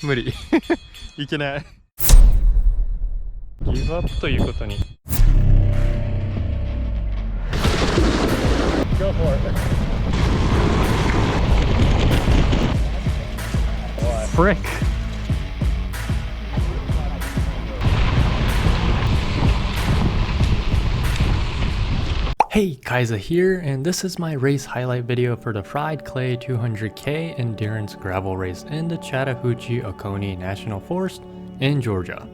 無理いけないギブアップということに Go for it Frick Hey, Kaiza here, and this is my race highlight video for the Fried Clay 200K endurance gravel race in the Chattahoochee-Oconee National Forest in Georgia.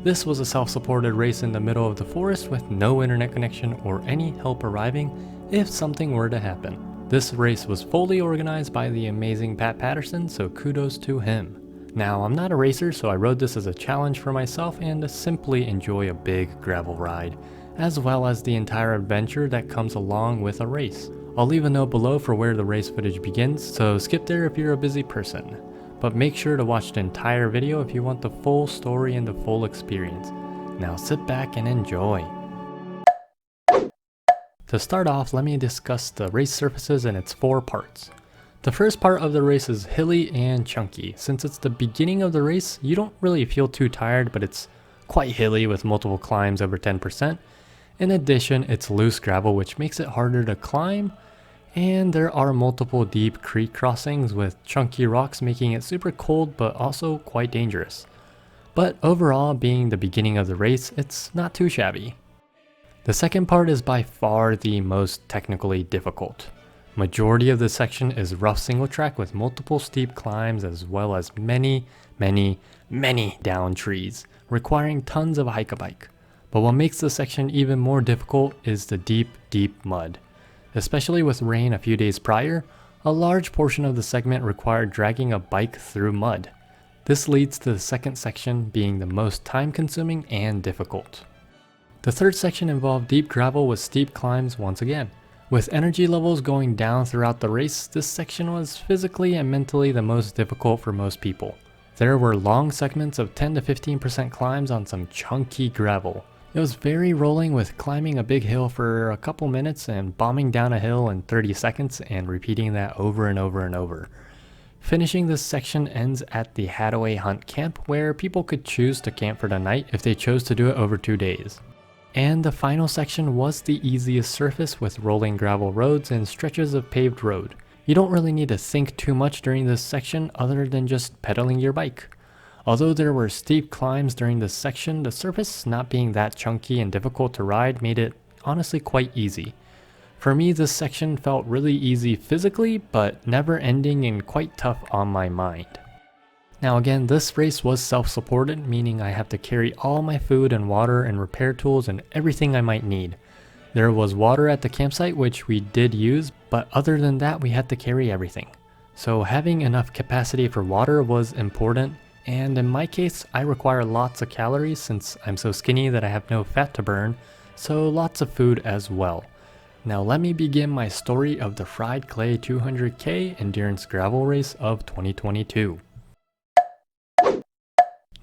This was a self-supported race in the middle of the forest with no internet connection or any help arriving if something were to happen. This race was fully organized by the amazing Pat Patterson, so kudos to him. Now, I'm not a racer, so I rode this as a challenge for myself and to simply enjoy a big gravel ride, as well as the entire adventure that comes along with a race. I'll leave a note below for where the race footage begins, so skip there if you're a busy person. But make sure to watch the entire video if you want the full story and the full experience. Now sit back and enjoy. To start off, let me discuss the race surfaces and its 4 parts. The first part of the race is hilly and chunky. Since it's the beginning of the race, you don't really feel too tired, but it's quite hilly with multiple climbs over 10%. In addition, it's loose gravel, which makes it harder to climb, and there are multiple deep creek crossings with chunky rocks making it super cold but also quite dangerous. But overall, being the beginning of the race, it's not too shabby. The second part is by far the most technically difficult. Majority of the section is rough single track with multiple steep climbs as well as many down trees, requiring tons of hike-a-bike. But what makes this section even more difficult is the deep mud. Especially with rain a few days prior, a large portion of the segment required dragging a bike through mud. This leads to the second section being the most time-consuming and difficult. The third section involved deep gravel with steep climbs once again. With energy levels going down throughout the race, this section was physically and mentally the most difficult for most people. There were long segments of 10 to 15% climbs on some chunky gravel. It was very rolling with climbing a big hill for a couple minutes and bombing down a hill in 30 seconds and repeating that over and over and over. Finishing this section ends at the Hadaway Hunt Camp, where people could choose to camp for the night if they chose to do it over 2 days. And the final section was the easiest surface with rolling gravel roads and stretches of paved road. You don't really need to think too much during this section other than just pedaling your bike. Although there were steep climbs during this section, the surface not being that chunky and difficult to ride made it honestly quite easy. For me, this section felt really easy physically, but never ending and quite tough on my mind. Now again, this race was self-supported, meaning I have to carry all my food and water and repair tools and everything I might need. There was water at the campsite, which we did use, but other than that, we had to carry everything. So having enough capacity for water was important. And in my case, I require lots of calories since I'm so skinny that I have no fat to burn, so lots of food as well. Now let me begin my story of the Fried Clay 200K endurance gravel race of 2022.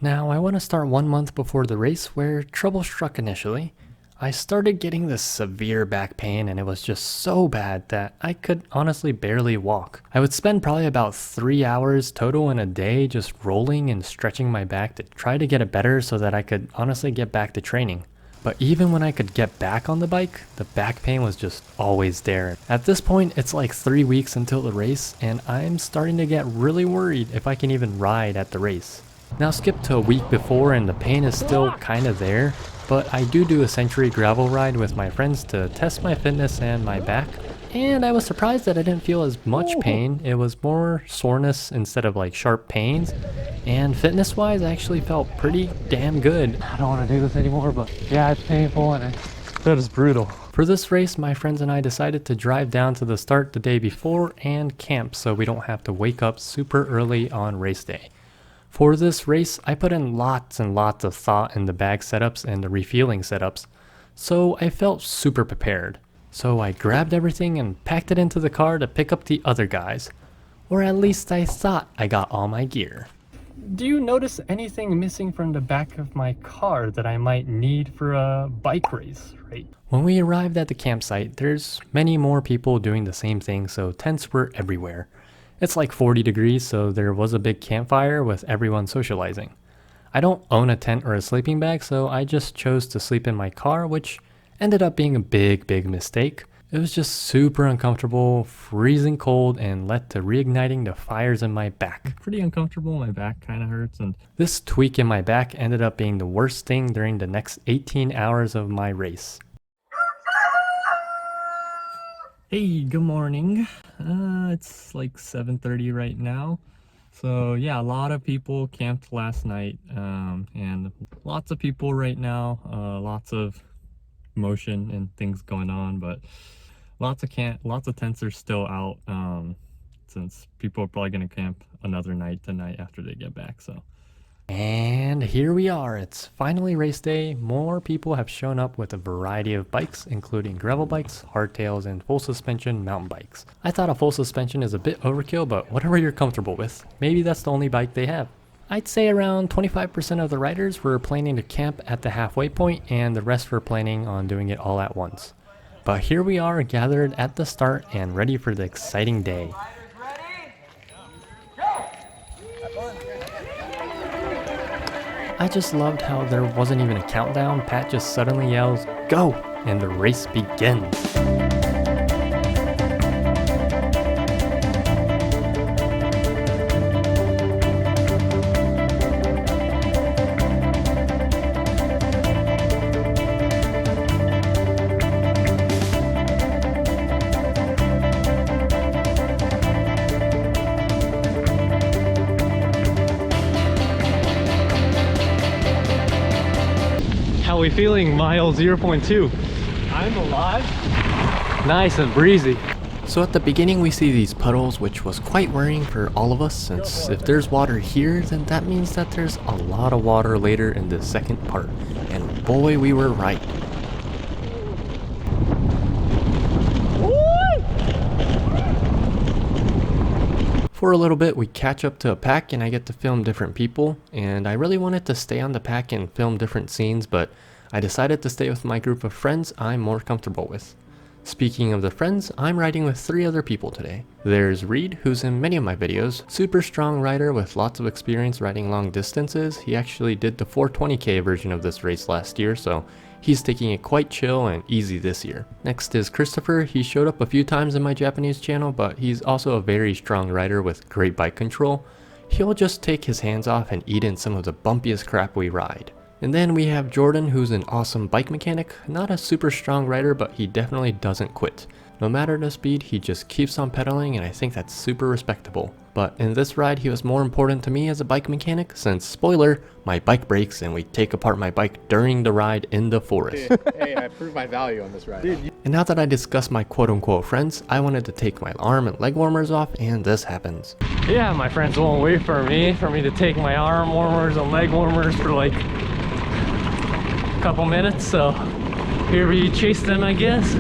Now I want to start 1 month before the race where trouble struck initially. I started getting this severe back pain and it was just so bad that I could honestly barely walk. I would spend probably about 3 hours total in a day just rolling and stretching my back to try to get it better so that I could honestly get back to training. But even when I could get back on the bike, the back pain was just always there. At this point, it's like 3 weeks until the race and I'm starting to get really worried if I can even ride at the race. Now skip to a week before and the pain is still kind of there. But I do a century gravel ride with my friends to test my fitness and my back, and I was surprised that I didn't feel as much pain. It was more soreness instead of like sharp pains, and fitness wise I actually felt pretty damn good. I don't want to do this anymore, but yeah, it's painful and that is brutal. For this race, my friends and I decided to drive down to the start the day before and camp so we don't have to wake up super early on race day. For this race, I put in lots and lots of thought in the bag setups and the refueling setups, so I felt super prepared. So I grabbed everything and packed it into the car to pick up the other guys. Or at least I thought I got all my gear. Do you notice anything missing from the back of my car that I might need for a bike race, right? When we arrived at the campsite, there's many more people doing the same thing, so tents were everywhere. It's like 40 degrees, so there was a big campfire with everyone socializing. I don't own a tent or a sleeping bag, so I just chose to sleep in my car, which ended up being a big mistake. It was just super uncomfortable, freezing cold, and led to reigniting the fires in my back. Pretty uncomfortable, my back kind of hurts, and this tweak in my back ended up being the worst thing during the next 18 hours of my race. Hey, good morning. It's like 7:30 right now. So yeah, a lot of people camped last night, and lots of people right now, lots of motion and things going on, but lots of tents are still out, since people are probably gonna camp another night tonight after they get back. So, and here we are. It's finally race day. More people have shown up with a variety of bikes, including gravel bikes, hardtails, and full suspension mountain bikes. I thought a full suspension is a bit overkill, but whatever you're comfortable with. Maybe that's the only bike they have. I'd say around 25% of the riders were planning to camp at the halfway point, and the rest were planning on doing it all at once. But here we are, gathered at the start and ready for the exciting day. I just loved how there wasn't even a countdown. Pat just suddenly yells, "Go!" and the race begins. How are we feeling? Mile 0.2. I'm alive. Nice and breezy. So at the beginning we see these puddles, which was quite worrying for all of us, since if there's water here, then that means that there's a lot of water later in the second part. And boy, we were right. For a little bit we catch up to a pack and I get to film different people, and I really wanted to stay on the pack and film different scenes, but I decided to stay with my group of friends I'm more comfortable with. Speaking of the friends, I'm riding with 3 other people today. There's Reed, who's in many of my videos, super strong rider with lots of experience riding long distances. He actually did the 420k version of this race last year, so he's taking it quite chill and easy this year. Next is Christopher. He showed up a few times in my Japanese channel, but he's also a very strong rider with great bike control. He'll just take his hands off and eat in some of the bumpiest crap we ride. And then we have Jordan, who's an awesome bike mechanic, not a super strong rider, but he definitely doesn't quit. No matter the speed, he just keeps on pedaling, and I think that's super respectable. But in this ride, he was more important to me as a bike mechanic, since, spoiler, my bike breaks and we take apart my bike during the ride in the forest. Hey, I proved my value on this ride. And now that I discussed my quote-unquote friends, I wanted to take my arm and leg warmers off, and this happens. Yeah, my friends won't wait for me to take my arm warmers and leg warmers for like a couple minutes, so here we chase them, I guess.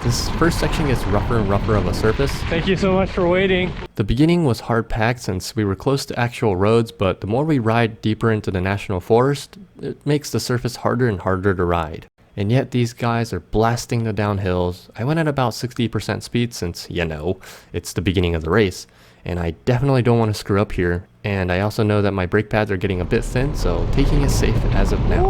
This first section gets rougher and rougher of a surface. Thank you so much for waiting. The beginning was hard packed since we were close to actual roads, but the more we ride deeper into the national forest, it makes the surface harder and harder to ride. And yet these guys are blasting the downhills. I went at about 60% speed since, you know, it's the beginning of the race. And I definitely don't want to screw up here. And I also know that my brake pads are getting a bit thin, so taking it safe as of now.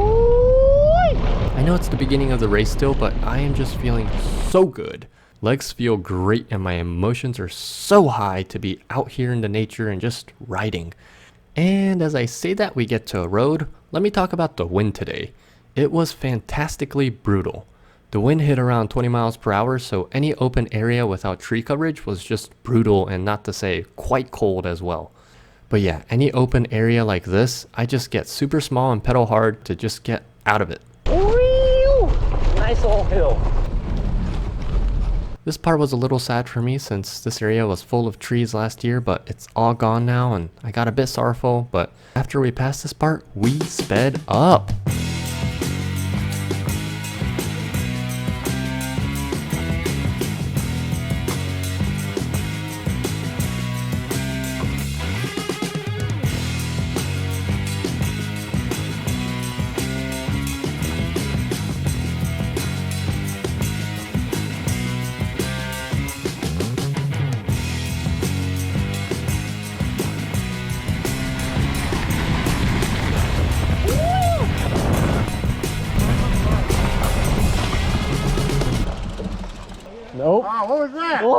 I know it's the beginning of the race still, but I am just feeling so good. Legs feel great and my emotions are so high to be out here in the nature and just riding. And as I say that, we get to a road. Let me talk about the wind today. It was fantastically brutal. The wind hit around 20 miles per hour, so any open area without tree coverage was just brutal, and not to say quite cold as well. But yeah, any open area like this, I just get super small and pedal hard to just get out of it. Nice old hill. This part was a little sad for me since this area was full of trees last year, but it's all gone now and I got a bit sorrowful, but after we passed this part, we sped up.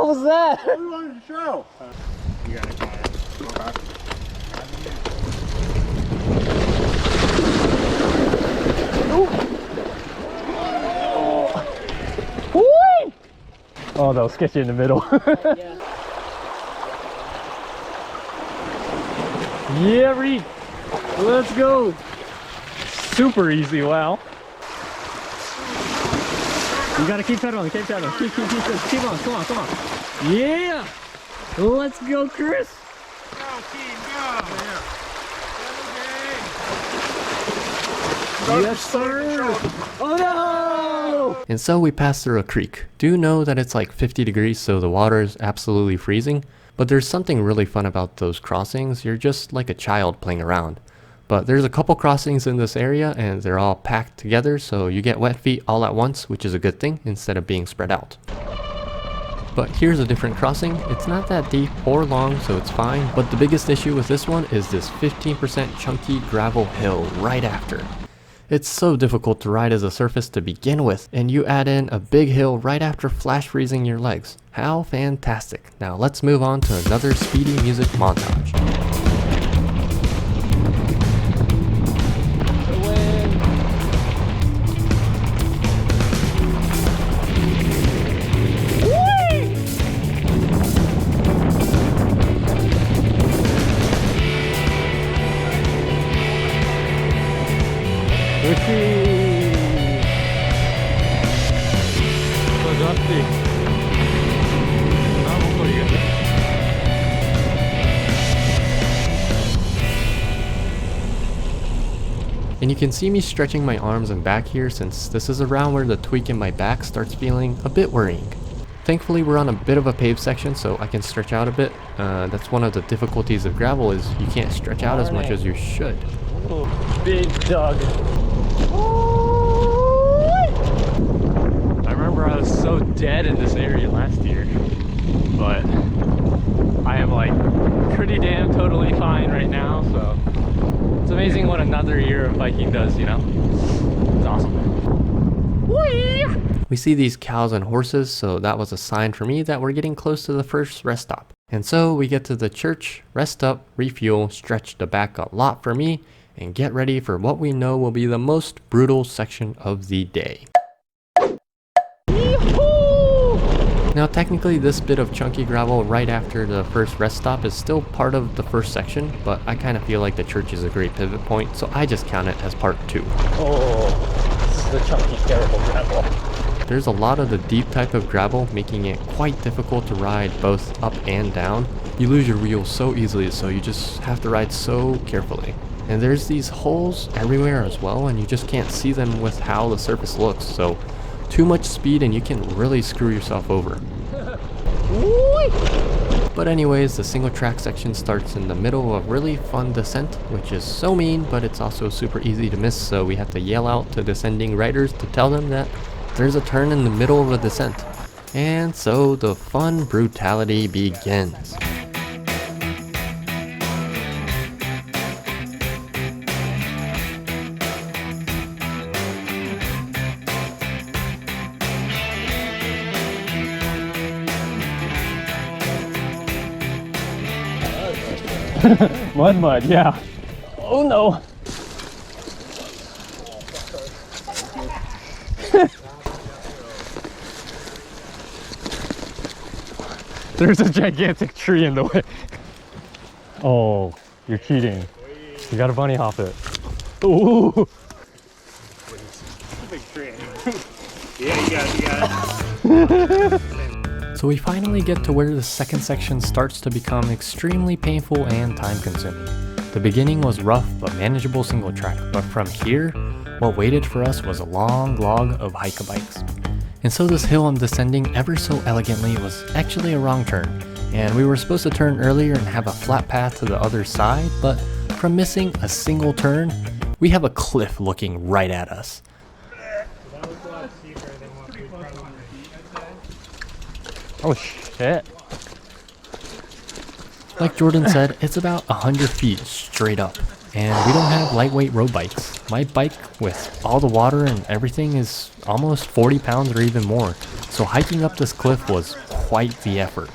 hell was that? We wanted to show. You gotta kind of. Oh, that was sketchy in the middle. Yeah. Yeah, Reed. Let's go. Super easy, wow. You gotta keep pedaling, keep pedaling. Keep on, come on, come on. Yeah! Let's go, Chris. Go, team, go. Yes, sir. Oh no! And so we passed through a creek. Do know that it's like 50 degrees, so the water is absolutely freezing. But there's something really fun about those crossings. You're just like a child playing around. But there's a couple crossings in this area and they're all packed together, so you get wet feet all at once, which is a good thing instead of being spread out. But here's a different crossing. It's not that deep or long, so it's fine. But the biggest issue with this one is this 15% chunky gravel hill right after. It's so difficult to ride as a surface to begin with, and you add in a big hill right after flash freezing your legs. How fantastic. Now let's move on to another speedy music montage. And you can see me stretching my arms and back here, since this is around where the tweak in my back starts feeling a bit worrying. Thankfully we're on a bit of a paved section, so I can stretch out a bit. That's one of the difficulties of gravel, is you can't stretch out as much as you should. Big Doug. I remember I was so dead in this area last year, but I am like pretty damn totally fine right now, so it's amazing what another year of biking does, you know? It's awesome. Whee! We see these cows and horses, so that was a sign for me that we're getting close to the first rest stop. And so we get to the church, rest up, refuel, stretch the back a lot for me, and get ready for what we know will be the most brutal section of the day. Now technically this bit of chunky gravel right after the first rest stop is still part of the first section, but I kind of feel like the church is a great pivot point, so I just count it as part 2. Oh, this is the chunky, terrible gravel. There's a lot of the deep type of gravel, making it quite difficult to ride both up and down. You lose your wheels so easily, so you just have to ride so carefully. And there's these holes everywhere as well, and you just can't see them with how the surface looks, so too much speed and you can really screw yourself over. But anyways, the single track section starts in the middle of a really fun descent, which is so mean, but it's also super easy to miss, so we have to yell out to descending riders to tell them that there's a turn in the middle of a descent. And so the fun brutality begins. Mud, yeah. Oh no. There's a gigantic tree in the way. Oh, you're cheating. You gotta bunny hop it. Ooh. Big tree. Yeah, you got it. So we finally get to where the second section starts to become extremely painful and time consuming. The beginning was rough but manageable single track, but from here, what waited for us was a long log of hike-a-bikes. And so this hill I'm descending ever so elegantly was actually a wrong turn, and we were supposed to turn earlier and have a flat path to the other side, but from missing a single turn, we have a cliff looking right at us. Oh shit. Like Jordan said, it's about 100 feet straight up, and we don't have lightweight road bikes. My bike, with all the water and everything, is almost 40 pounds or even more, so hiking up this cliff was quite the effort.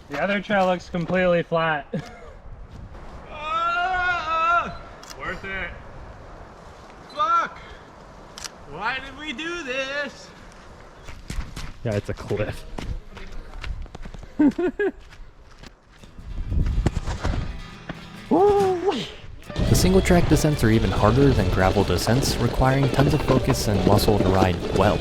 The other trail looks completely flat. Worth it. Fuck! Why did we do this? Yeah, it's a cliff. The single track descents are even harder than gravel descents, requiring tons of focus and muscle to ride well.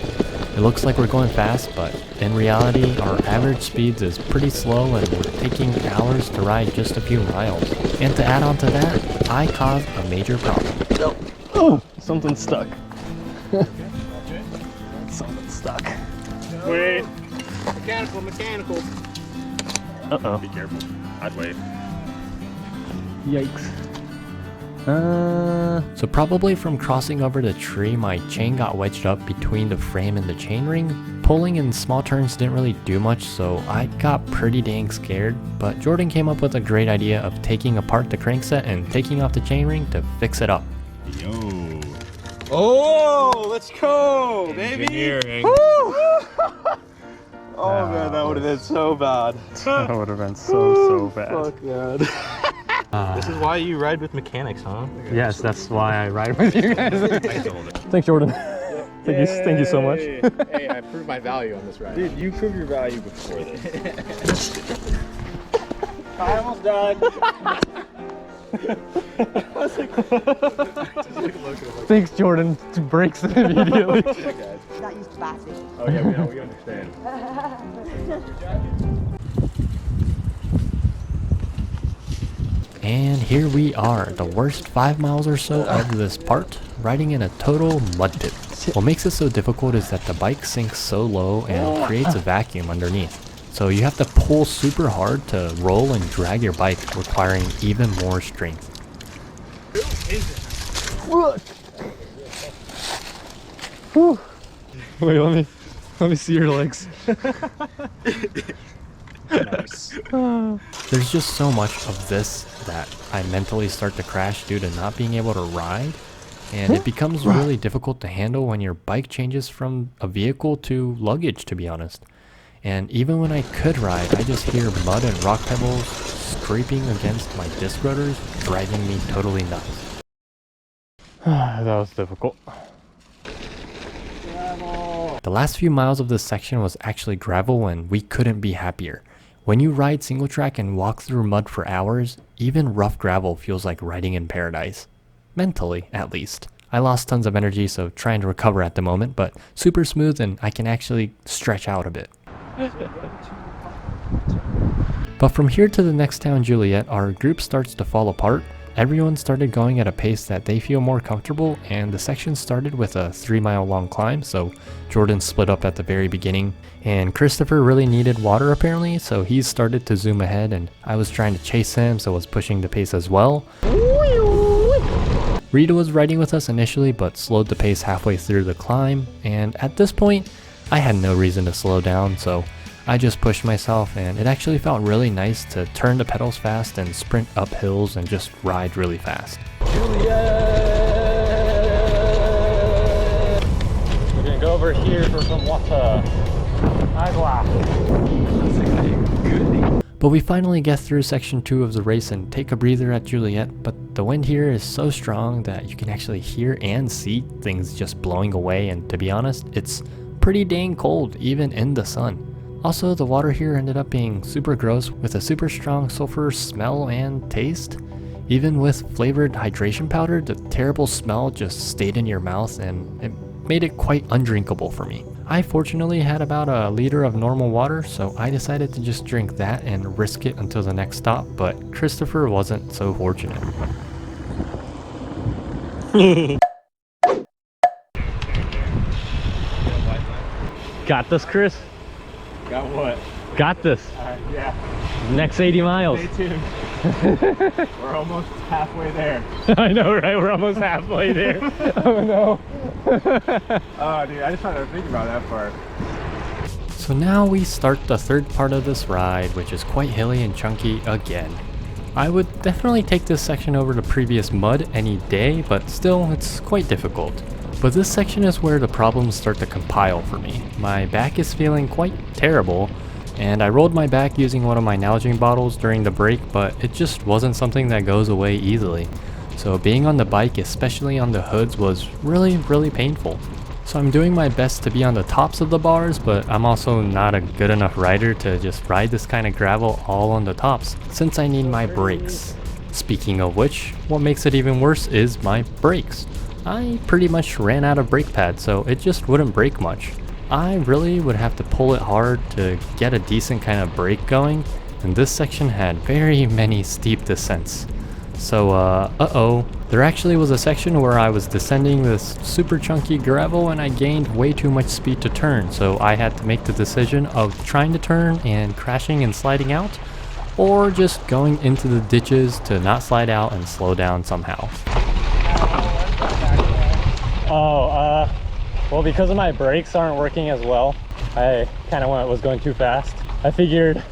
It looks like we're going fast, but in reality, our average speeds is pretty slow and we're taking hours to ride just a few miles. And to add on to that, I caused a major problem. Oh, something's stuck. Something's stuck. Wait. Mechanical. Uh-oh. Be careful. I'd wait. Yikes. So probably from crossing over the tree, my chain got wedged up between the frame and the chainring. Pulling in small turns didn't really do much, so I got pretty dang scared, but Jordan came up with a great idea of taking apart the crankset and taking off the chainring to fix it up. Yo. Oh, let's go, baby. Engineering. Oh man, that would have been so bad. That would have been so bad. Fuck god. This is why you ride with mechanics, huh? Yes, that's why I ride with you guys. Thanks, Jordan. Thank you so much. Hey, I proved my value on this ride. Dude, you proved your value before this. I almost died. Thanks, Jordan. Brakes immediately. Not used to batting. Oh yeah, we understand. And here we are, the worst 5 miles or so of this part, riding in a total mud pit. What makes it so difficult is that the bike sinks so low and creates a vacuum underneath. So you have to pull super hard to roll and drag your bike, requiring even more strength. Wait, let me see your legs. Nice. There's just so much of this that I mentally start to crash due to not being able to ride, and it becomes really difficult to handle when your bike changes from a vehicle to luggage, to be honest. And even when I could ride, I just hear mud and rock pebbles scraping against my disc rotors, driving me totally nuts. That was difficult. The last few miles of this section was actually gravel and we couldn't be happier. When you ride single track and walk through mud for hours, even rough gravel feels like riding in paradise. Mentally, at least. I lost tons of energy, so trying to recover at the moment, but super smooth and I can actually stretch out a bit. But from here to the next town, Juliet, our group starts to fall apart. Everyone started going at a pace that they feel more comfortable, and the section started with a 3-mile long climb, so Jordan split up at the very beginning. And Christopher really needed water apparently, so he started to zoom ahead, and I was trying to chase him, so was pushing the pace as well. Rita was riding with us initially, but slowed the pace halfway through the climb, and at this point, I had no reason to slow down, so I just pushed myself, and it actually felt really nice to turn the pedals fast and sprint up hills and just ride really fast. We're gonna go over here for some water. But we finally get through section 2 of the race and take a breather at Juliet, but the wind here is so strong that you can actually hear and see things just blowing away, and to be honest, it's pretty dang cold even in the sun. Also, the water here ended up being super gross with a super strong sulfur smell and taste. Even with flavored hydration powder, the terrible smell just stayed in your mouth and it made it quite undrinkable for me. I fortunately had about a liter of normal water, so I decided to just drink that and risk it until the next stop, but Christopher wasn't so fortunate. Got this, Chris? Got what? Got this. Yeah. Next 80 miles. Stay tuned. We're almost halfway there. I know, right? We're almost halfway there. Oh no. Oh, dude, I just started thinking about that part. So now we start the third part of this ride, which is quite hilly and chunky again. I would definitely take this section over the previous mud any day, but still, it's quite difficult. But this section is where the problems start to compile for me. My back is feeling quite terrible, and I rolled my back using one of my Nalgene bottles during the break, but it just wasn't something that goes away easily. So being on the bike, especially on the hoods, was really painful. So I'm doing my best to be on the tops of the bars, but I'm also not a good enough rider to just ride this kind of gravel all on the tops, since I need my brakes. Speaking of which, what makes it even worse is my brakes. I pretty much ran out of brake pads, so it just wouldn't brake much. I really would have to pull it hard to get a decent kind of brake going, and this section had very many steep descents. So, there actually was a section where I was descending this super chunky gravel and I gained way too much speed to turn, so I had to make the decision of trying to turn and crashing and sliding out, or just going into the ditches to not slide out and slow down somehow. Well, because of my brakes aren't working as well, I kind of was going too fast. I figured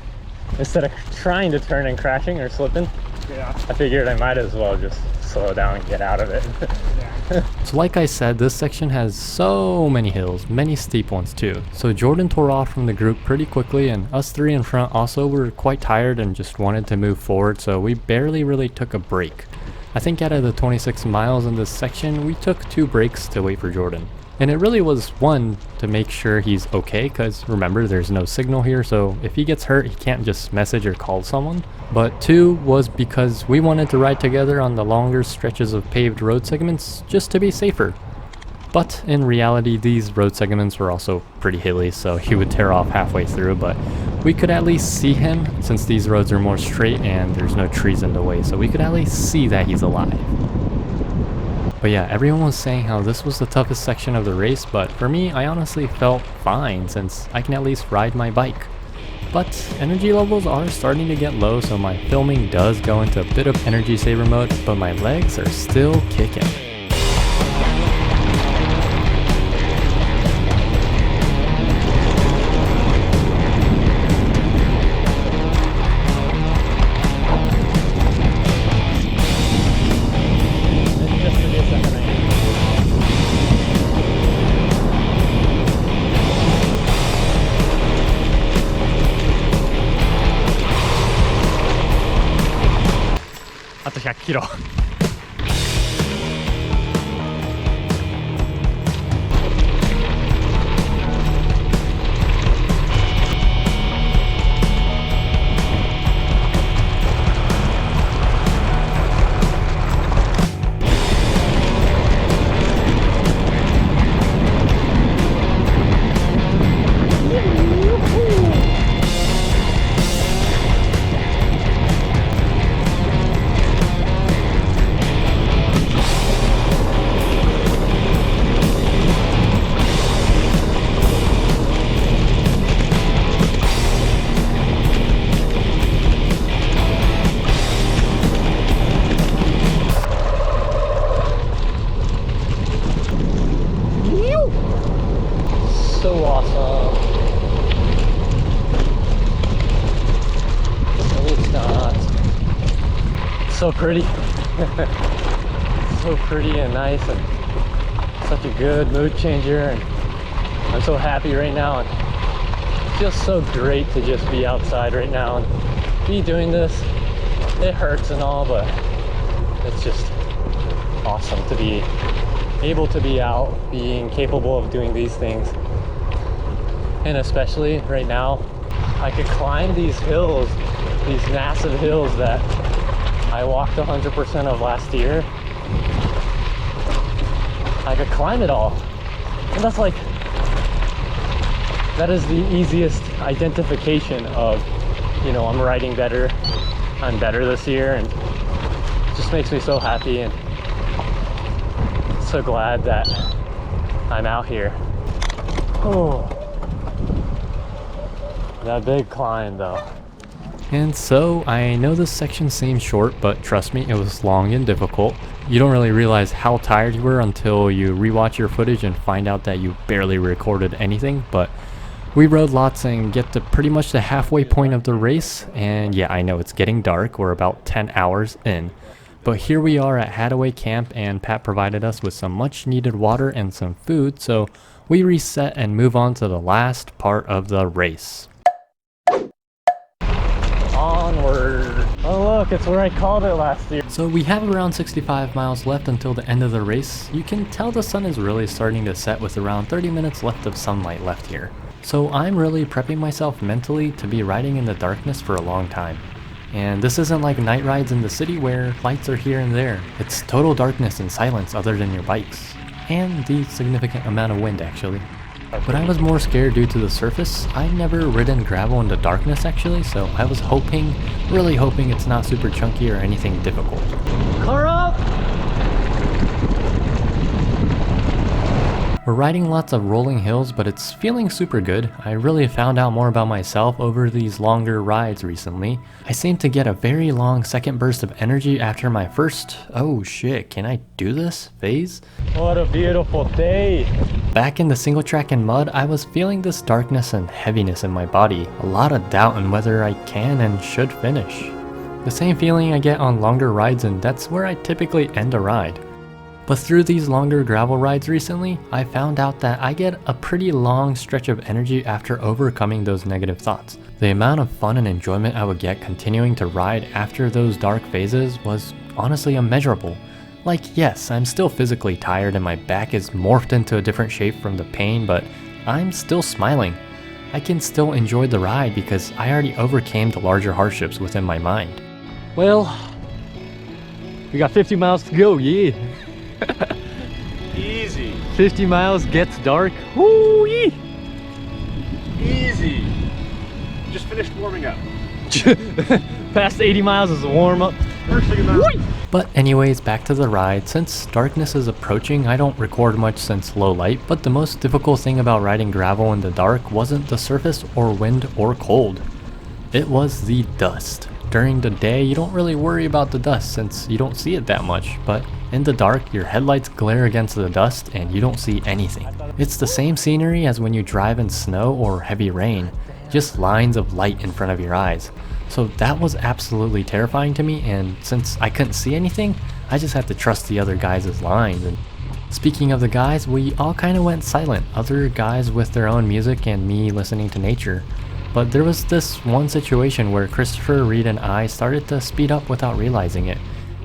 instead of trying to turn and crashing or slipping, I figured I might as well just slow down and get out of it. So like I said, this section has so many hills, many steep ones too. So Jordan tore off from the group pretty quickly, and us three in front also were quite tired and just wanted to move forward, so we barely really took a break. I think out of the 26 miles in this section, we took 2 breaks to wait for Jordan. And it really was, one, to make sure he's okay, because remember, there's no signal here, so if he gets hurt, he can't just message or call someone. But 2 was because we wanted to ride together on the longer stretches of paved road segments, just to be safer. But in reality, these road segments were also pretty hilly, so he would tear off halfway through, but we could at least see him, since these roads are more straight and there's no trees in the way, so we could at least see that he's alive. But yeah, everyone was saying how this was the toughest section of the race, but for me, I honestly felt fine since I can at least ride my bike. But energy levels are starting to get low, so my filming does go into a bit of energy saver mode, but my legs are still kicking. A と100キロ。So awesome. No, it's not. So pretty. So pretty and nice, and such a good mood changer, and I'm so happy right now, and it feels so great to just be outside right now and be doing this. It hurts and all, but it's just awesome to be able to be out, being capable of doing these things. And especially right now, I could climb these hills, these massive hills that I walked 100% of last year. I could climb it all. And that's like, that is the easiest identification of, you know, I'm riding better, I'm better this year, and it just makes me so happy and so glad that I'm out here. Oh. That big climb though. And so, I know this section seems short, but trust me, it was long and difficult. You don't really realize how tired you were until you rewatch your footage and find out that you barely recorded anything, but we rode lots and get to pretty much the halfway point of the race, and yeah, I know it's getting dark, we're about 10 hours in. But here we are at Hadaway Camp, and Pat provided us with some much needed water and some food, so we reset and move on to the last part of the race. Onward. Oh look, it's where I called it last year. So we have around 65 miles left until the end of the race. You can tell the sun is really starting to set with around 30 minutes left of sunlight left here. So I'm really prepping myself mentally to be riding in the darkness for a long time. And this isn't like night rides in the city where lights are here and there. It's total darkness and silence other than your bikes. And the significant amount of wind actually. But I was more scared due to the surface. I've never ridden gravel in the darkness actually, so I was hoping, really hoping it's not super chunky or anything difficult. Car up! We're riding lots of rolling hills, but it's feeling super good. I really found out more about myself over these longer rides recently. I seem to get a very long second burst of energy after my first, oh shit, can I do this phase? What a beautiful day! Back in the single track and mud, I was feeling this darkness and heaviness in my body. A lot of doubt on whether I can and should finish. The same feeling I get on longer rides, and that's where I typically end a ride. But through these longer gravel rides recently, I found out that I get a pretty long stretch of energy after overcoming those negative thoughts. The amount of fun and enjoyment I would get continuing to ride after those dark phases was honestly immeasurable. Like, yes, I'm still physically tired and my back is morphed into a different shape from the pain, but I'm still smiling. I can still enjoy the ride because I already overcame the larger hardships within my mind. Well, we got 50 miles to go, yeah. Easy. 50 miles gets dark. Woo-yee! Easy. Just finished warming up. Past 80 miles is a warm-up. First thing about But anyways, back to the ride. Since darkness is approaching, I don't record much since low light, but the most difficult thing about riding gravel in the dark wasn't the surface or wind or cold. It was the dust. During the day, you don't really worry about the dust since you don't see it that much, but in the dark, your headlights glare against the dust and you don't see anything. It's the same scenery as when you drive in snow or heavy rain, just lines of light in front of your eyes. So that was absolutely terrifying to me, and since I couldn't see anything, I just had to trust the other guys' lines. And speaking of the guys, we all kind of went silent, other guys with their own music and me listening to nature. But there was this one situation where Christopher, Reed, and I started to speed up without realizing it,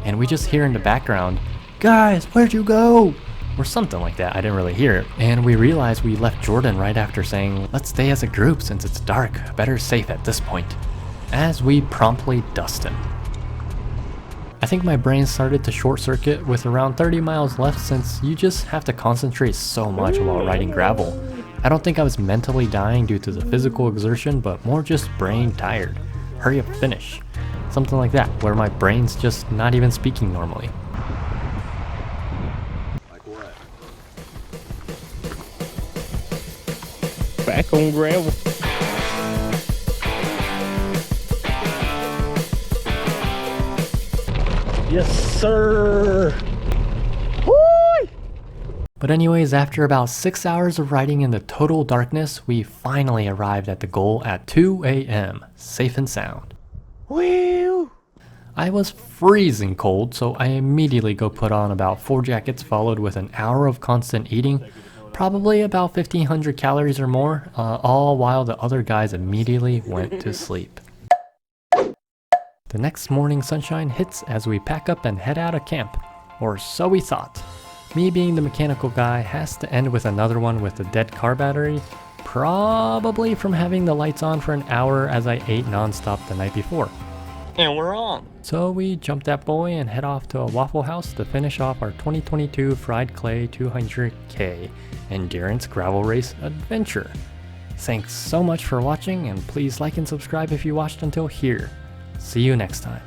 and we just hear in the background, "Guys, where'd you go?" Or something like that. I didn't really hear it. And we realized we left Jordan right after saying, "Let's stay as a group since it's dark, better safe at this point," as we promptly dust him. I think my brain started to short circuit with around 30 miles left since you just have to concentrate so much while riding gravel. I don't think I was mentally dying due to the physical exertion, but more just brain tired. Hurry up, finish. Something like that, where my brain's just not even speaking normally. like what? Back on gravel. Yes, sir. But anyways, after about 6 hours of riding in the total darkness, we finally arrived at the goal at 2 a.m, safe and sound. Woo! I was freezing cold, so I immediately go put on about 4 jackets, followed with an hour of constant eating, probably about 1,500 calories or more, all while the other guys immediately went to sleep. The next morning sunshine hits as we pack up and head out of camp, or so we thought. Me being the mechanical guy has to end with another one with a dead car battery, probably from having the lights on for an hour as I ate non-stop the night before. And we're on. So we jump that boy and head off to a Waffle House to finish off our 2022 Fried Clay 200K Endurance Gravel Race Adventure. Thanks so much for watching, and please like and subscribe if you watched until here. See you next time.